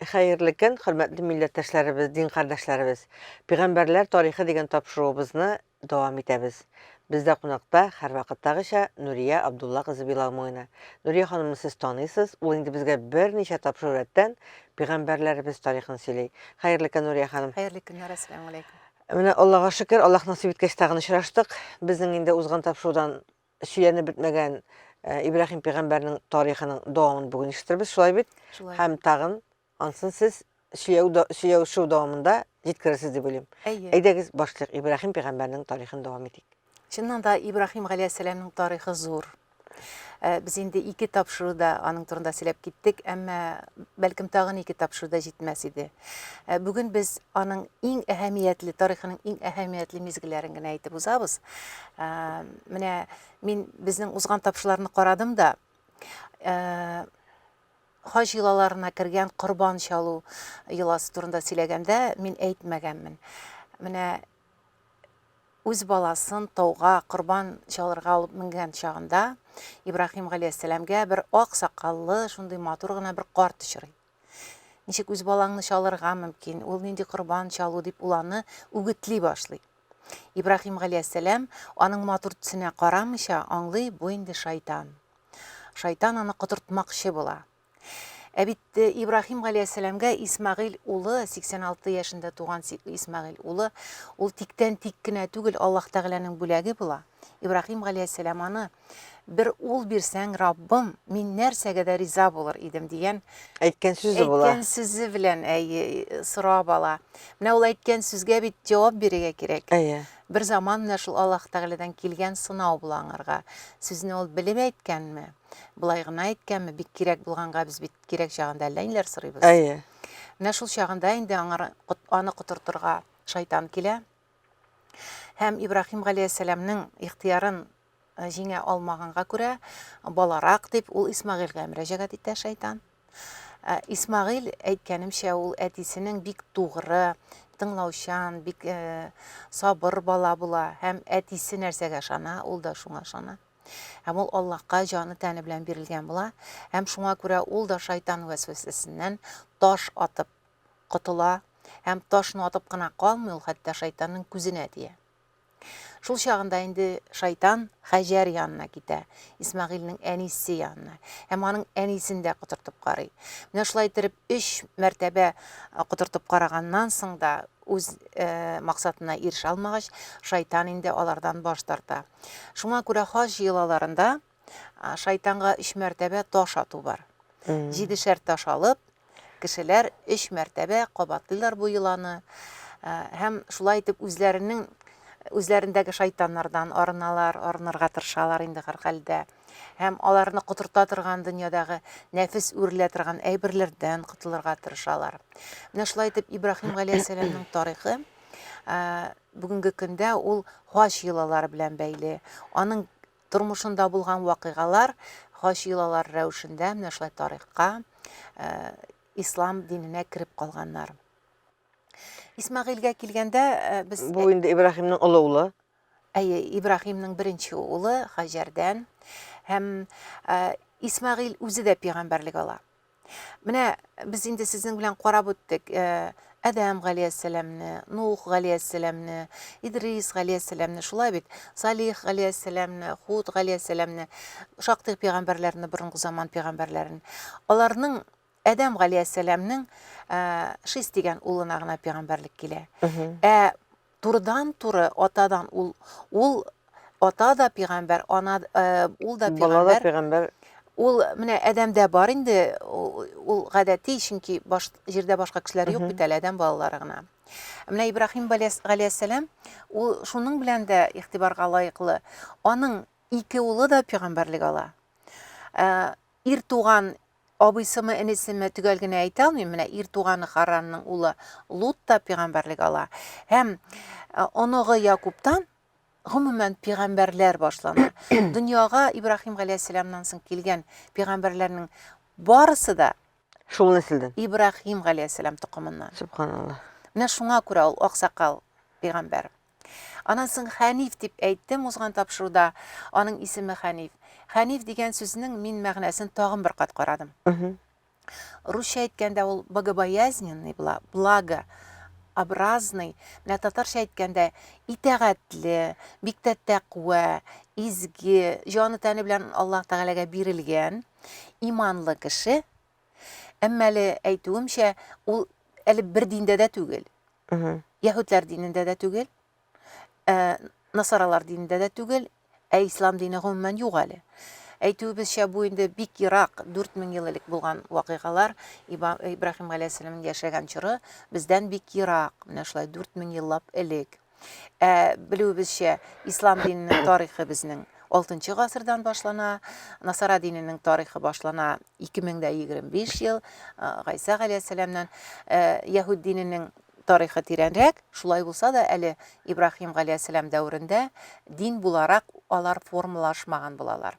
Hayırlı gün, hürmetli milletteşlerimiz, din kardeşlerimiz. Peygamberler tarihi degan topşuruğumuzni davam etemiz. Bizde konakta her vakittagıça Nuriye Abdullah kızı Bilalmoyna. Nuriye hanımı siz tanıysınız. O indi bizge bir neçe topşuruğetten Peygamberlerimiz tarihini söyley. Hayırlı gün Nuriye hanım. Hayırlı günler, assalamu alaikum. Mine Allah'a şükür, Allah nasip etkeç tağını şıraştık. Bizden indi uzgan topşuruğdan süyeni bitmegen İbrahim Peygamberinin tarihinin doğumunu bugün iştirimiz. Şulay bit. Şulay. Hem tağın ansın siz süyev şu doğumunda yetkirisiz de bölüm. Eyye. Eydegiz başlık İbrahim Peygamberinin tarihini devam edik. Şundan da İbrahim Aleyhisselam'ın tarihi zor. Biz indi iki tapşırıda anın turunda silep gittik, ama belkim tağın iki tapşırıda jitmez idi. Bugün biz anın en ehemmiyetli, tarihinin en ehemmiyetli mizgilerini aytып uzabız. Mine min bizning uzgan tapşırlarını qaradım da, Haj yılalarına kirgen qurban şalu yılası turunda silegende min aytmaganmin. Mine öz balaсын tauga qurban şalırga alıp mingen şağında İbrahim Aleyhisselamga bir ak sakallı, şunday matur gına bir qart düşürey. Nişek öz balаңны şalırga mümkün, ol nindi qurban şalu dip ulanı ügütli başlay. İbrahim Aleyhisselam anın matur tüsüne qaramışa anlay bu indi şeytan. Şeytan anı qıtırtmaqşı bola. Әбит İbrahim Aleyhisselamga İsmail ulu, 86 yaşında туган İsmail ulu, ул тиктен тик кенә түгел, Аллаһ Тәгаләнең бүләге була. İbrahim Aleyhisselam аны bir ул бирсәң, Раббым, мин нәрсәгә дә риза булыр идем дигән Әйткән сүзе була. әйткән сүзе белән сорап ала. Менә ул әйткән сүзгә бит җавап бирергә кирәк. Әйе. Bir zaman менә шул Аллаһ Тәгаләдән килгән сынау була аңарга. Сүзне ул белеп әйткәнме? Булай гына әйткәнме? Бик кирәк булганга без бит кирәк чагында ләйләр сорыйбыз. Әйе. Менә шул чагында инде аны котыртырга шайтан килә. Һәм İbrahim Aleyhisselamның ихтиярын җиңә алмаганга күрә, баларак дип ул Исмагыйльгә мөрәҗәгать итә шайтан. Исмагыйль әйткәнемчә ул әтисенең бик тугры, тыңлаучан, бик сабыр бала була, һәм әтисе нәрсәгә ышана, ул да шуңа ышана. Һәм ул Аллаһка җаны тәне белән бирелгән була, һәм шуңа күрә ул да шайтан вәсвәсәсеннән таш атып котыла, һәм ташны атып кына калмый, ул хәтта шайтанның күзенә тия. Шул чагында инде шайтан Хаҗар янына китә, Исмагыйльнең әнисе янына. Һәм аның әнисен дә котыртып карый. Менә шулай итеп 3 мәртәбә котыртып караганнан соң да үз максатына ирешә алмагач, шайтан инде алардан баш тарта. Шуңа күрә хаҗ йылаларында шайтанга 3 мәртәбә таш ату бар. 7 таш алып, кешеләр 3 мәртәбә кабатлыйлар бу йыланы. Һәм шулай итеп үзләрендәге шайтаннардан арынырга тырышалар инде һәр хәлдә. Һәм аларны котырта торган дөньядагы нәфис үрелә торган әйберләрдән котылырга тырышалар. Менә шулай итеп İbrahim Aleyhisselamның тарихы бүгенге көндә ул хаҗ йылалары белән бәйле. Аның тормышында булган вакыйгалар хаҗ йылалары рәвешендә менә шулай тарихка, ислам диненә кирип калганнар. Исмагыйльгә килгәндә без Bu indi İbrahim'nin oğlu. Әйе, İbrahimның беренче улы Хаҗардан, һәм Исмагыйль үзе дә пәйгамбәрлек ала. Менә без инде сезнең белән карап үттек. Адам галейһиссаламны, Нух галейһиссаламны, Идрис галейһиссаламны, шулай бит, Салих галейһиссаламны, Худ галейһиссаламны, шактый пәйгамбәрләрне, борынгы заман пәйгамбәрләрен. Аларның Адам галейһиссаламның Шис дигән улына гына пәйгамбәрлек килә. Турыдан туры атадан ул ата да пәйгамбәр, ана ул да Балада пәйгамбәр. peygamber. Ул менә Адамда бар инде, ул гадәти, чөнки җирдә башка кешеләр юк бит әле, Адам балалары гына. Менә Ибраһим галейһиссалам, ул шуның белән дә игътибарга лаеклы. Аның 2 улы да пәйгамбәрлек ала. Ир туган абыйсымы, энесеме төгәл генә әйтә алмыйм. Менә ир туганы Харанның улы Лут та пәйгамбәрлек ала. Һәм оныгы Якубтан гомумән пәйгамбәрләр башлана. Дөньяга İbrahim Aleyhisselamнан соң килгән пәйгамбәрләрнең барысы да Şul nesilden. İbrahim Aleyhisselam тукымыннан. Subhanallah. Менә шуңа күрә ул аксакал пәйгамбәр. Анан соң Хәниф дип әйттем узган тапшыруда, аның исеме Хәниф. Хәниф дигән сүзнең мин мәгънәсен тагын бер кат карадым. Русча әйткәндә ул богобоязненный була, благообразный. Менә татарча әйткәндә итәгатьле, бик тә тәкъвә, изге, җаны тәне белән Аллаһ Тәгаләгә бирелгән, иманлы кеше. Әмма әле әйтүемчә, ул әле бер диндә дә түгел. Яһүдләр динендә дә түгел, насаралар динендә дә түгел, ислам дине гомумән юк әле. Әйтүебезчә, бу инде бик ерак, 4000 ел элек булган вакыйгалар, Ибраһим галәйһиссәламның яшәгән чоры бездән бик ерак, менә шулай 4000 еллап элек. Белүебезчә, ислам диненең тарихы безнең 6-нчы гасырдан башлана, насара диненең тарихы башлана 2025 ел, Гайса галәйһиссәламнан, яһүд диненең тарихы тирәнрәк, шулай булса да әле Ибраһим галәйһиссәлам дәврендә дин буларак алар формалашмаган булалар.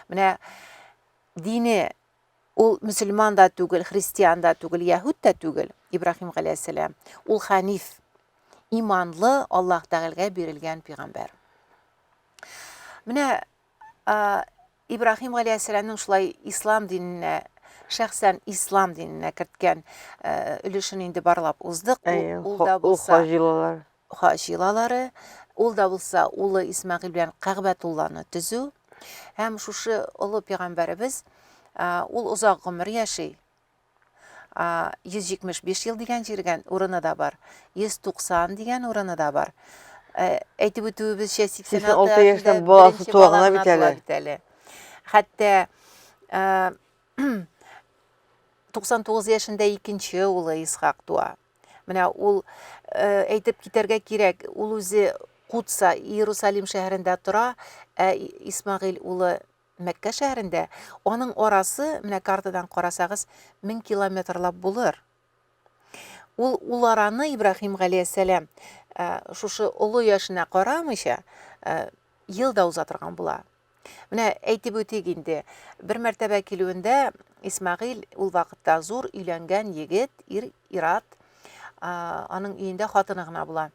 Менә дине ул мөселман да түгел, христиан да түгел, яһүд да түгел, Ибраһим галәйһиссәлам. Ул ханиф, иманлы, Аллаһ Тәгаләгә бирелгән пәйгамбәр. Менә Ибраһим галәйһиссәламның шулай ислам диненә, шәхсән ислам диненә керткән өлешен инде барлап уздык. Ул да булса хаҗилалары, ул да булса улы Исмәгыйль белән Кәгъбәтулланы төзү. Һәм шушы олы пәйгамбәребез ул озак гомер яши. 175 ел дигән җиргән урыны да бар. 190 дигән урыны да бар. Әйтеп үтүебезчә 86 яшьтә баласы туганы бит әле. Хәтта 99 яшендә икенче улы Исхак туа. Менә ул әйтеп китәргә кирәк, ул үзе Кудса, Иерусалим шәһәрендә тора, Исмәгыйль улы Мәккә шәһәрендә. Аның арасы, менә картадан карасагыз, 1000 километрлап булыр. Ул араны Ибраһим галәйһиссәлам шушы олы яшенә карамыйча ел да узатырган була. Менә әйтеп үтик инде, бер мәртәбә килүендә Исмәгыйль ул вакытта зур өйләнгән егет, ир-ат, аның өендә хатыны гына була.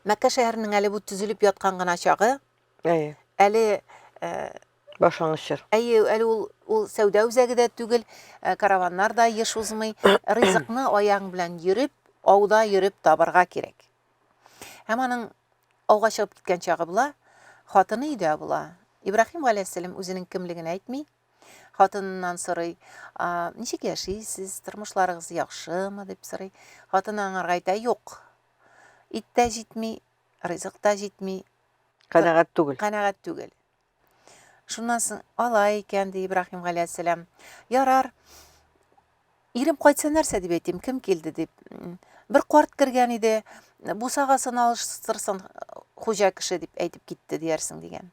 Мәккә шәһәренең әле бу төзелеп яткан гына чагы, әле башлангыч. Әле ул сәүдә үзәге дә түгел, караваннар да еш узмый, ризыкны аяң белән йөреп, ауда йөреп табарга кирәк. Һәм аның ауга чыгып киткән чагы була, хатыны өйдә була. Ибраһим галәйһиссәлам үзенең кемлеген әйтми, хатыныннан сорый, ничек яшисез, тормышларыгыз яхшымы дип сорый. Хатыны аңарга әйтә, юк. Ит тә җитми, ризык та җитми, Канәгать түгел. Канәгать түгел. Шуннан соң алай икән ди Ибраһим галәйһиссәлам. Ярар. Ирем кайтса нәрсә дип әйтим, кем килде дип. Бер карт кергән иде, бусагасын алыштырсын хуҗа кеше дип әйтеп китте диярсең дигән.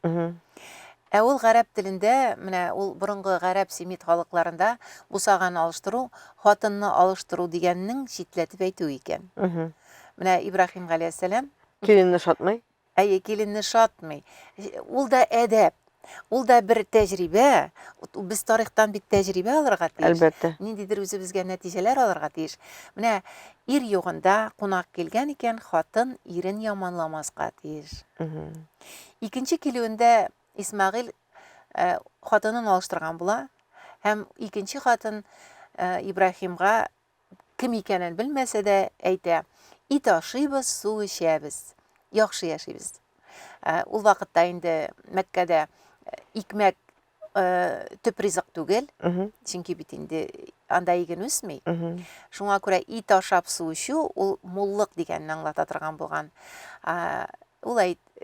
Ул гарәп телендә, менә ул борынгы гарәп семит халыкларында бусаганы алыштыру, хатынны алыштыру дигәннең читләтеп әйтү икән. Менә Ибраһим галәйһиссәлам Киленне шатмый. Киленне шатмый. Ул да әдәп. Ул да бер тәҗрибә. Без тарихтан бит тәҗрибә алырга тиеш. Әлбәттә. Ниндидер үзебезгә нәтиҗәләр алырга тиеш. Менә ир югында кунак килгән икән, хатын ирен яманламаска тиеш. Икенче килүендә Исмәгыйль хатынын алыштырган була. Һәм икенче хатын Ибраһимга кем икәнен белмәсә дә әйтә: "Ит ашыйбыз, су эчәбез. Яхшы яшибез." Ул вакытта инде Мәккәдә икмәк төп ризык түгел, чөнки бит инде анда иген үсми. Шуңа күрә ит ашап су эчү ул муллык дигәнне аңлата торган булган. Ул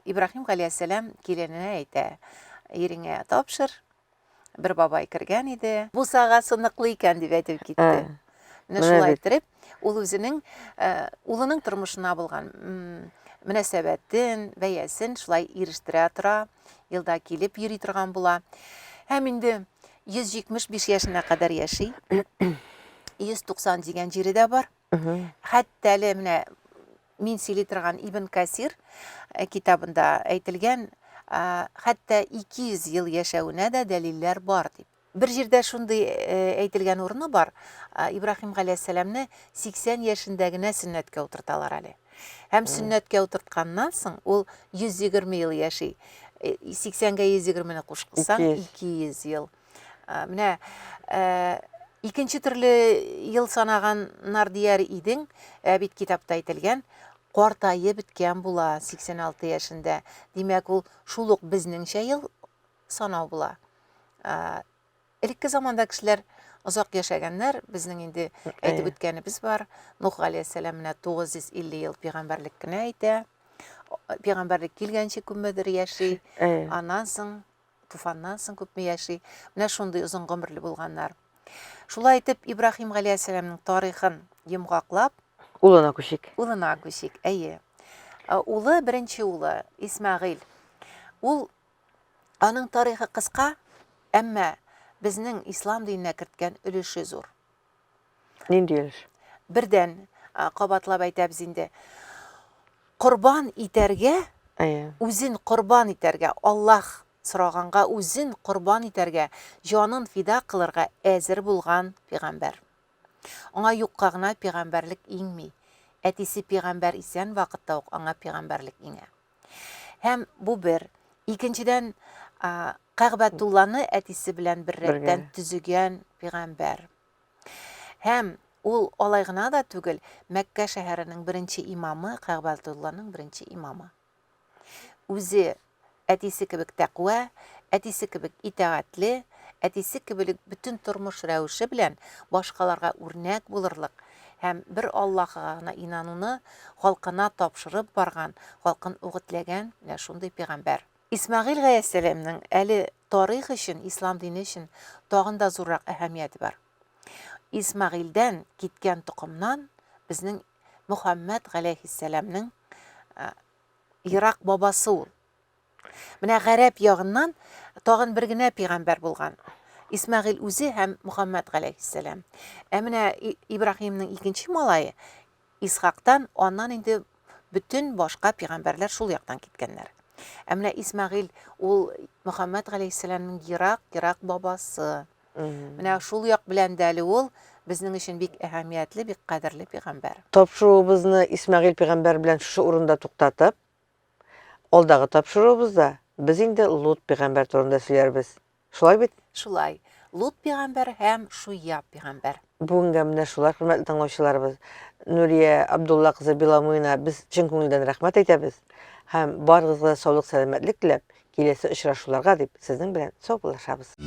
Ибраһим галәйһиссәлам килененә әйтә: "Иреңә тапшыр." Бер бабай кергән иде. Бусага сыныклы икән дип әйтеп китте. Менә шулай итеп, ул үзенең улының тормышына булган мөнәсәбәтен, бәясен шулай ирештерә тора, елда килеп йөри торган була. Һәм инде 175 яшенә кадәр яши. 190 дигән җире дә бар. Хәтта әле менә мин сөйли торган Ибн Касир китабында әйтелгән, хәтта 200 ел яшәүенә дә дәлилләр бар дип. Бер җирдә шундый әйтелгән урыны бар. Ибраһим галәйһиссәламны 80 яшендә генә сөннәткә утырталар әле. Һәм сөннәткә утыртканнан соң ул 120 ел яши. 80-гә 120-не кушкылсаң 200 ел. Менә Икенче төрле ел санаганнар дияр идең, бит китапта әйтелгән, картайып беткән була 86 яшендә. Димәк, ул шул ук безнеңчә ел санау була. Элекке заманда кешеләр озак яшәгәннәр, безнең инде әйтеп үткәнебез бар. Нух галәйһиссәлам менә 950 ел пәйгамбәрлек кенә әйтә. Пәйгамбәрлек килгәнче күпмедер яши, аннан соң, туфаннан соң күпме яши. Менә шундый озын гомерле булганнар. Шулай итеп, Ибраһим галәйһиссәламның тарихын йомгаклап, Улына күчик. улына күчик. Әйе. Улы, беренче улы, Исмәгыйль. Ул, аның тарихы кыска, әмма безнең ислам диненә керткән өлеше зур. Нинди өлеш? Бердән кабатлап әйтәбез инде. Корбан итәргә, үзен корбан итәргә, Аллаһ сораганга үзен корбан итәргә, җанын фида кылырга әзер булган пәйгамбәр. Аңа юкка гына пәйгамбәрлек иңми. Әтисе пәйгамбәр исән вакытта ук аңа пәйгамбәрлек иңә. Һәм бу бер. Икенчедән, Кәгъбәтулланы әтисе белән бер рәттән төзегән пәйгамбәр. Һәм ул алай гына да түгел, Мәккә шәһәренең беренче имамы, Кәгъбәтулланың беренче имамы. Үзе әтисе кебек тәкъва, әтисе кебек итәгатьле, әтисе кебек бүтән тормыш рәвеше белән башкаларга үрнәк булырлык һәм бер Аллаһка гына инануны халкына тапшырып барган, халкын үгетләгән менә шундый пәйгамбәр. Исмәгыйль галәйһиссәламның әле тарих өчен, ислам дине өчен тагын да зуррак әһәмияте бар. Исмәгыйльдән киткән тукымнан безнең Мөхәммәд галәйһиссәламның Ирак бабасы ул. Менә гарәп ягыннан тагын бер генә пәйгамбәр булган. Исмәгыйль үзе һәм Мөхәммәд галәйһиссәлам. Менә Ибраһимның икенче малае Исхактан, аннан инде бүтән башка пәйгамбәрләр шул яктан киткәннәр. Менә Исмәгыйль ул Мөхәммәд галәйһиссәламның Ирак бабасы. Менә шул як белән дә ул безнең өчен бик әһәмиятле, бик кадерле пәйгамбәр. Тапшыруыбызны Исмәгыйль пәйгамбәр белән шушы урында туктатып, алдагы тапшыруыбызда без инде Лут пәйгамбәр турында сөйләрбез. Шулай бит? Шулай. Лут пәйгамбәр һәм Шуяб пәйгамбәр. Бүгенгә менә шулар, хөрмәтле тыңлаучыларыбыз. Нурия Абдулла кызы Биламуина, без чын күңелдән рәхмәт әйтәбез. Һәм барыгызга саулык, сәламәтлек теләп, киләсе очрашуларга дип сезнең белән саубуллашабыз.